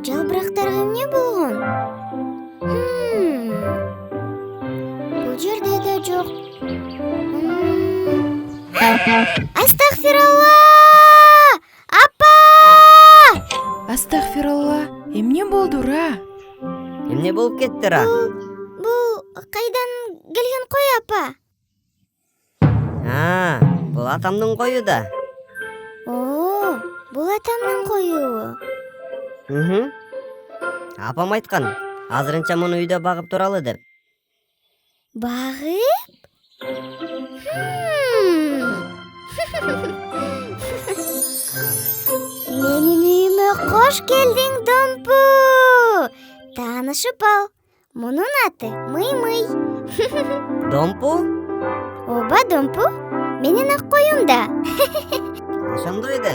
Жалбырактарга эмне болгон? Бул жерде да жок. Астагфиралла! Апа! Астагфиралла, эмне болдура? Эмне болуп кеттира? Бул кайдан келген кой, апа? Бул атамдын кою да. О, бул атамдын коюбу? Апам айткан, азырынча муну үйдө багып туралы деп. Багып? Менин үйүмө кош келдиң, Домпу. Таанышып ал. Мунун аты Мый-мый. Домпу? Ооба, Домпу. Менин ак коюм да. Ошондой да.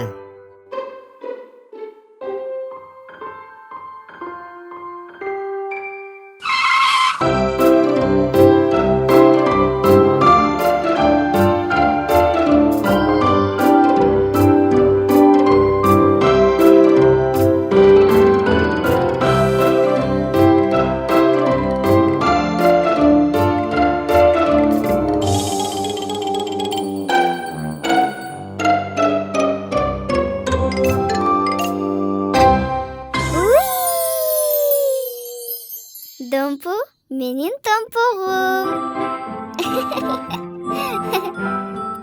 Домпу, менин томпогум.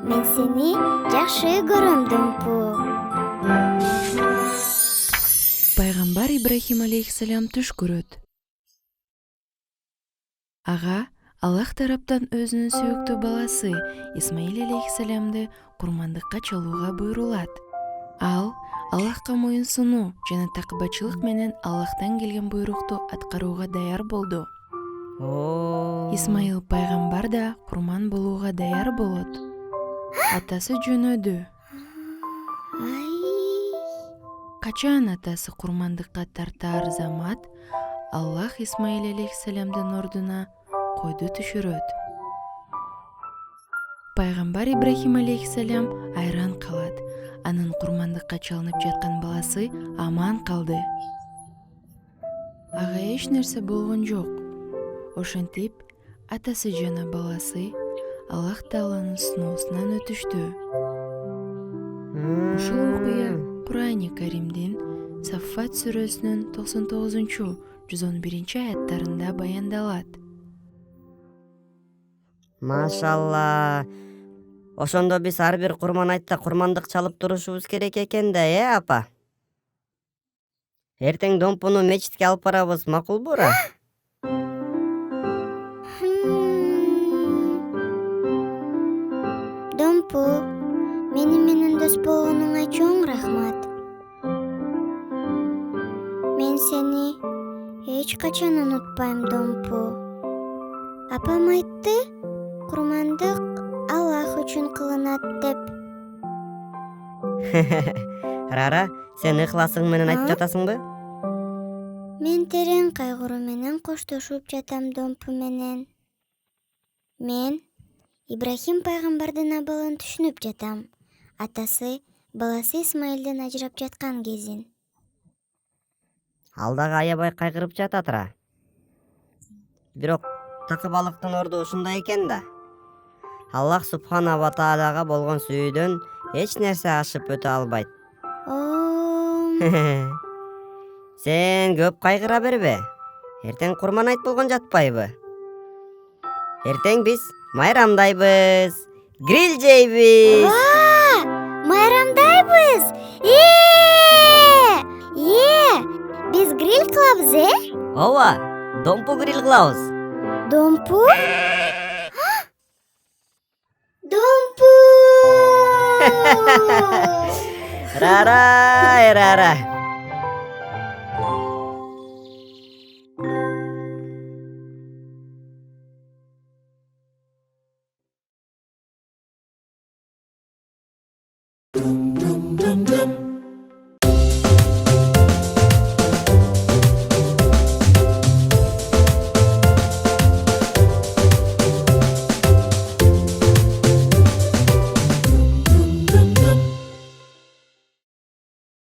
Мен сени жакшы көрөм, Домпу. Пайгамбар Ибрахим алейхиссалам түш көрөт. Ага Аллах тараптан өзүнүн сүйүктүү баласы Исмаил алейхиссаламды курмандыкка чалууга буйрулат. Ал Аллахка моюнсунуу жана такыбачылык менен Аллахтан келген буйрукту аткарууга даяр болду. Исмаил пайгамбар да курман болууга даяр болот. Атасы жөнөдү. Качан атасы курмандыкка тартаар замат Аллах Исмаил алейхиссаламдын ордуна койду түшүрөт. Пайгамбар Ибрахим алейхиссалам айран калат. Анын курмандыкка чалынып жаткан баласы аман калды. Ага эч нерсе болгон жок. Ошентип атасы жана баласы Аллах Тааланын сыноосунан өтүштү. Ушул окуя Кур'ани Каримдин Саффат сүрөсүнүн 99-111 аяттарында баяндалат. Машалла. Ошондо биз ар бир курман айтта курмандык чалып турушубуз керек экен да, апа? Эртең Домпуну мечитке алып барабыз, макулбура? Домпу, мени менен дос болгонуңа чоң рахмат. Мен сени эч качан унутпайм, Домпу. Апам айтты, курмандык Аллах үчүн кылынат деп. Рара, сен ыхласың менен айтып жатасыңбы? Мен терең кайгыруу менен коштошуп жатам Домпу менен. Мен Ибрахим пайгамбардын абалын түшүнүп жатам. Атасы баласы Исмаилден ажырап жаткан кезин. Ал дагы аябай кайгырып жататыра. Бирок такы балыктын орду ушундай экен да. Аллах Субхана ва Таалага болгон сүйүүдөн эч нерсе ашып өтө албайт. Сен көп кайгыра бербе. Эртең курман айт болгон жатпайбы? Эртең биз майрамдайбыз, гриль жейбиз. Майрамдайбыз. Биз гриль кылабыз, Ооба, Домпу гриль кылабыз. Домпу? Домпу! Рара.